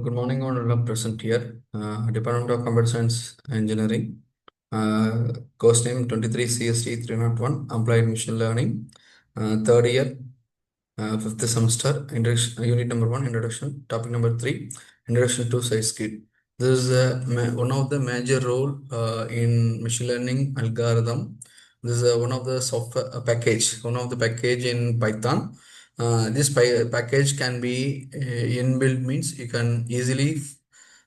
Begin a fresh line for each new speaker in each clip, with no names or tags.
Good morning, all present here. Department of Computer Science Engineering. Course name 23 CST 301, Applied Machine Learning. Third year, fifth semester, introduction, unit number 1, introduction. Topic number 3, introduction to SciKit. This is one of the major role in machine learning algorithm. This is one of the software package, one of the package in Python. This package can be inbuilt, means you can easily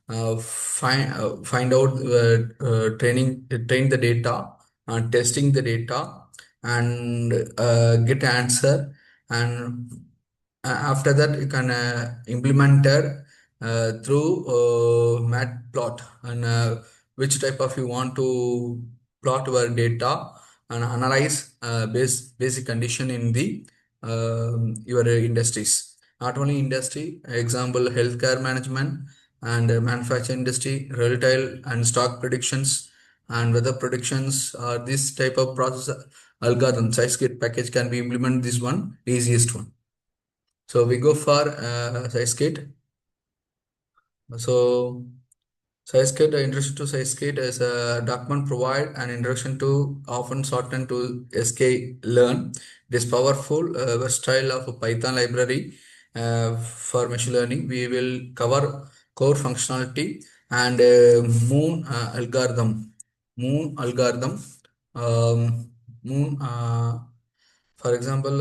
find out train the data, testing the data, and get answer. And after that you can implement it through matplot, and which type of you want to plot your data and analyze basic condition in the your industries. Not only industry, example healthcare management and manufacturing industry, retail and stock predictions and weather predictions. This type of process algorithm SciKit package can be implemented. This one easiest one. So we go for SciKit. So SciKit, introduction to SciKit is a document provide an introduction to often shortened to sklearn. It is powerful, versatile of a Python library for machine learning. We will cover core functionality and Moon algorithm. Moon algorithm. Um, Moon. For example,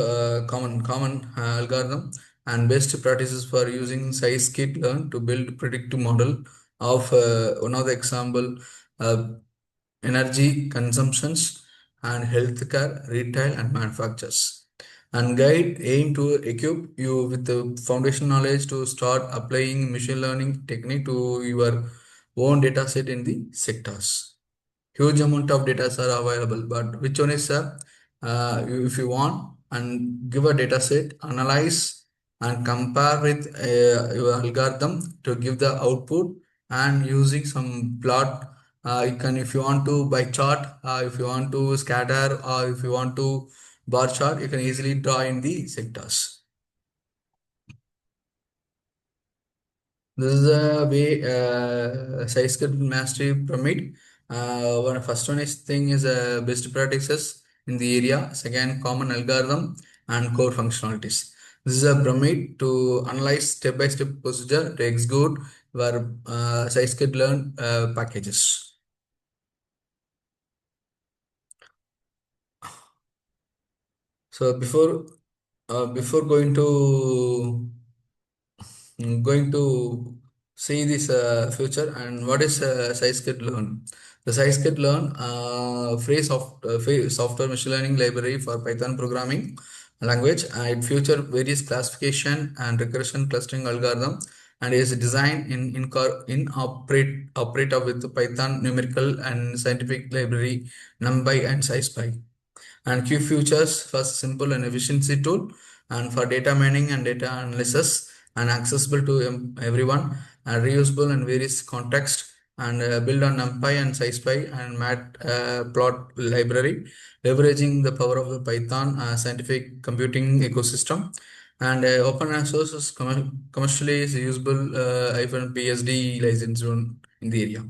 common algorithm and best practices for using SciKit learn to build predictive model of one of the example, uh, energy consumptions and healthcare, retail and manufacturers. And guide aim to equip you with the foundation knowledge to start applying machine learning technique to your own data set in the sectors. Huge amount of data are available, but which one is if you want and give a data set, analyze and compare with your algorithm to give the output, and using some plot. You can, if you want to by chart, if you want to scatter, or if you want to bar chart, you can easily draw in the sectors. This is a way SciKit mastery pyramid. First one is thing is best practices in the area. Second, common algorithm and core functionalities. This is a pyramid to analyze step-by-step procedure to execute your SciKit learn packages. So before going to see this future and what is SciKit Learn. The SciKit Learn free software machine learning library for Python programming language. It feature various classification and recursion clustering algorithm, and is designed in operator with Python numerical and scientific library NumPy and SciPy. And key features: first, simple and efficiency tool, and for data mining and data analysis, and accessible to everyone, and reusable in various context, and build on NumPy and SciPy and Matplot library, leveraging the power of the Python scientific computing ecosystem. And open source is commercially is usable PSD license in the area.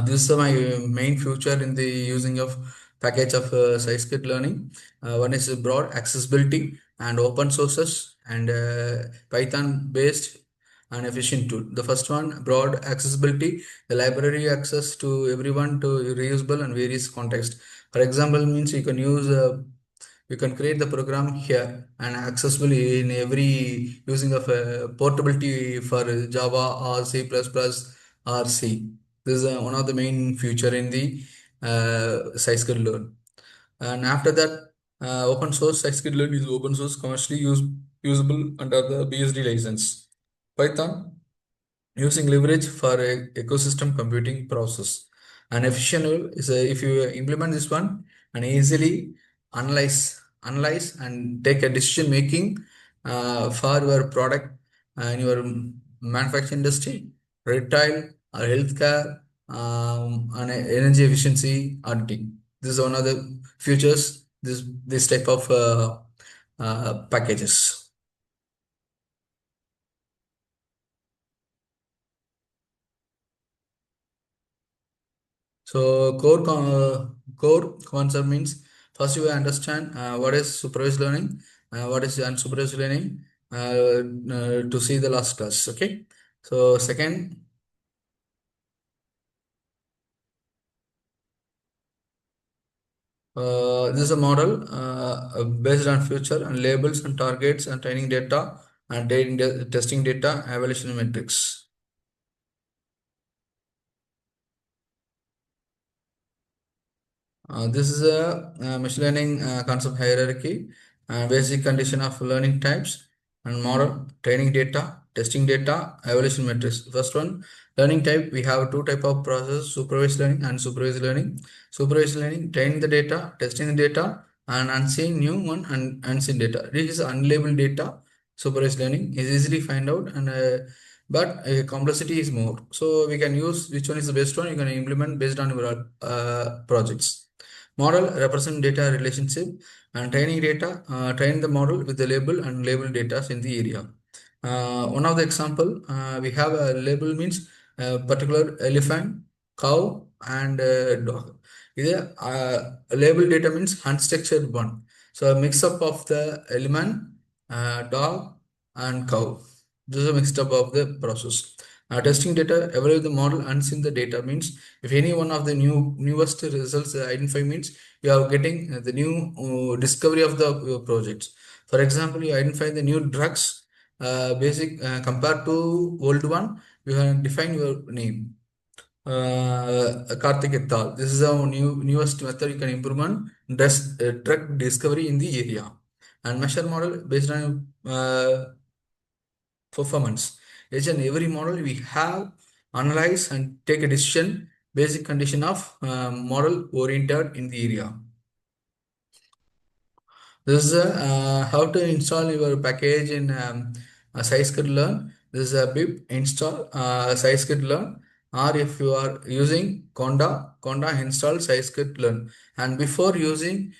This is my main feature in the using of package of SciKit learning. One is broad accessibility and open sources and Python based and efficient tool. The first one, broad accessibility, the library access to everyone to reusable and various context. For example, means you can create the program here and accessible in every using of portability for Java or C++ or C. This is one of the main feature in the SciKit Learn. And after that, open source SciKit Learn is open source commercially usable under the BSD license. Python using leverage for a ecosystem computing process. And efficient is if you implement this one and easily analyze and take a decision making for your product and your manufacturing industry, retail or healthcare, and energy efficiency auditing. This is one of the futures, this type of packages. So core concept means first you understand what is supervised learning, what is unsupervised learning, to see the last class. Okay. So second, this is a model based on future and labels and targets and training data and testing data, evaluation metrics. This is a machine learning concept hierarchy, basic condition of learning types and model, training data, testing data, evaluation metrics. First one, learning type, we have two type of process, supervised learning and supervised learning. Supervised learning, training the data, testing the data, and unseen new one and unseen data. This is unlabeled data. Supervised learning is easily find out, and but complexity is more. So we can use which one is the best one you can implement based on your projects. Model represent data relationship and training data. Train the model with the label and label data in the area. One of the example, we have a label means particular elephant, cow, and dog. Either label data means unstructured one. So a mix up of the element, dog, and cow. This is a mixed up of the process. Testing data, evaluate the model, unseen the data means if any one of the newest results identify means you are getting the new discovery of the projects. For example, you identify the new drugs, basic compared to old one, you have define your name. Karthik et al. This is a newest method you can implement drug discovery in the area. And measure model based on performance. Each and every model we have analyze and take a decision basic condition of model oriented in the area. This is how to install your package in SciKit Learn. This is a BIP install SciKit Learn, or if you are using Conda install SciKit Learn. And before using,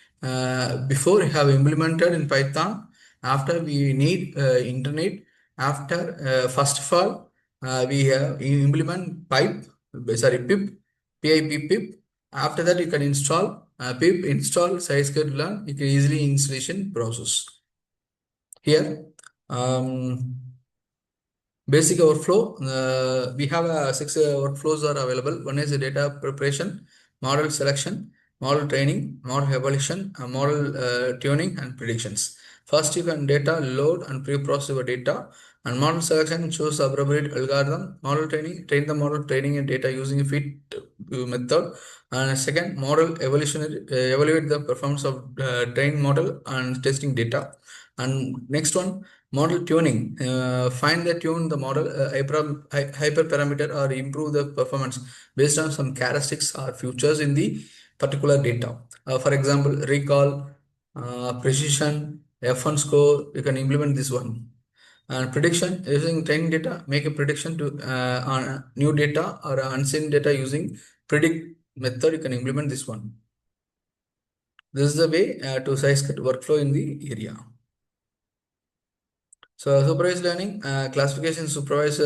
before you have implemented in Python, after we need internet, after first of all, we have implement pip, pip. After that, you can install pip install SciKit Learn. You can easily installation process. Here, basic workflow. We have six workflows are available. One is data preparation, model selection, model training, model evaluation, model tuning, and predictions. First, you can data load and pre-process your data. And model selection, choose appropriate algorithm. Model training, train the model training and data using a fit method. And second, model evaluation, evaluate the performance of trained model and testing data. And next one, model tuning. Find the tune the model hyperparameter or improve the performance based on some characteristics or features in the particular data. For example, recall, precision, F1 score. You can implement this one. And prediction using training data, make a prediction to on new data or unseen data using predict method. You can implement this one. This is the way to size cut workflow in the area. So supervised learning, classification supervised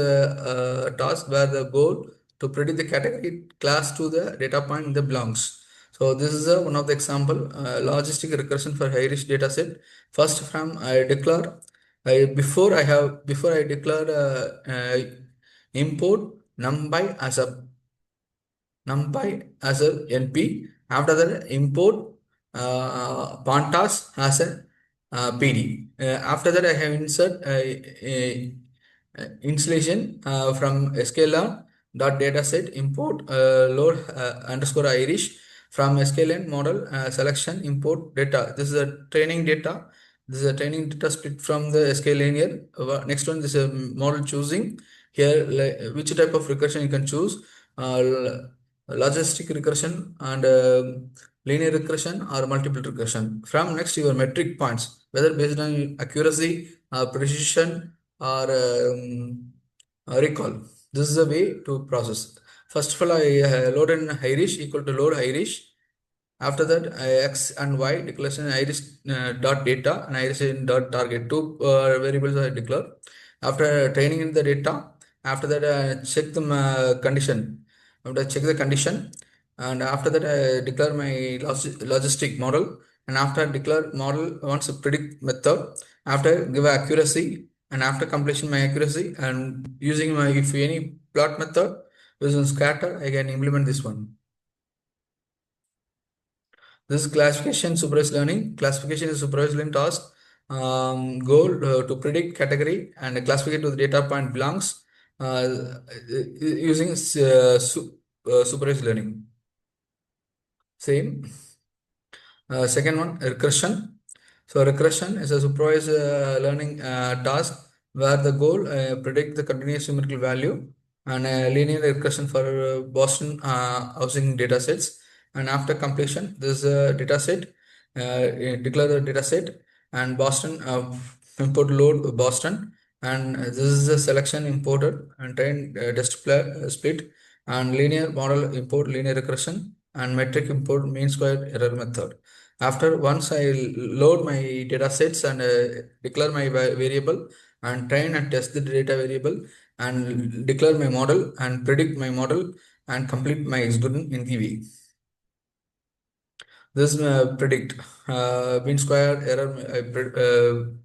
task where the goal to predict the category class to the data point that belongs. So this is one of the example, logistic recursion for high risk data set. First from I declare, before I declare import numpy as a NP. After that, import pandas as a PD. After that, I have insert installation from sklearn dot dataset import load underscore Irish from sklearn model selection import data. This is a training data. This is a training data split from the sklearn here. Next one, this is a model choosing here, like, which type of recursion you can choose. Logistic recursion and linear recursion or multiple recursion. From next your metric points, whether based on accuracy, precision, or recall. This is the way to process. First of all, I load an Irish equal to load Irish. After that, x and y declaration iris dot data and iris dot target, two variables I declare. After training in the data, after that check the condition. After check the condition, and after that I declare my logistic model, and after declare model once predict method, after give accuracy, and after completion my accuracy, and using my if any plot method using scatter I can implement this one. This is classification supervised learning. Classification is supervised learning task. Goal to predict category and classify it to the data point belongs using supervised learning. Same. Second one, regression. So regression is a supervised learning task where the goal predict the continuous numerical value, and linear regression for Boston housing data sets. And after completion, this data set, declare the data set, and Boston import load Boston, and this is a selection imported and train split, and linear model import linear regression, and metric import mean square error method. After once I load my data sets and declare my variable and train and test the data variable and declare my model and predict my model and complete my experiment in TV. This predict mean square error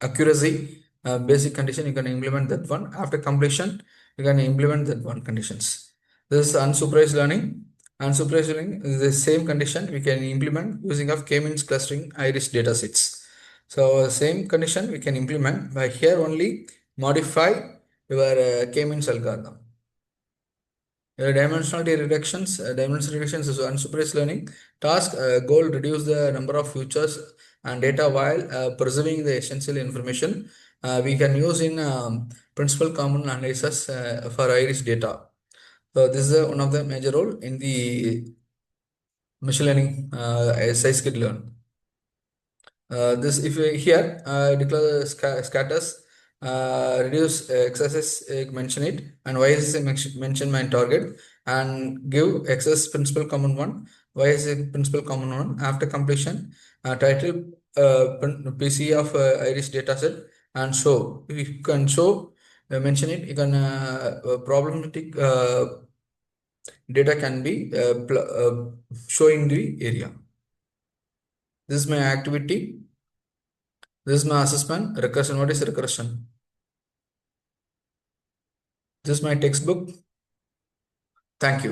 accuracy basic condition you can implement that one. After completion you can implement that one conditions. This is unsupervised learning. Unsupervised learning is the same condition we can implement using of k-means clustering iris data sets. So same condition we can implement by here only modify your k-means algorithm. Dimensional reductions is unsupervised learning task. Goal reduce the number of features and data while preserving the essential information. We can use in principal common analysis for iris data. So this is one of the major role in the machine learning SciKit learn. This if here declare scatters, reduce excesses, mention it, and y is mention my target, and give excess principal common one, y is a principal common one. After completion, title PC of iris dataset, and show. If you can show, mention it, you can problematic data can be showing the area. This is my activity. This is my assessment. Recursion. What is recursion? This is my textbook. Thank you.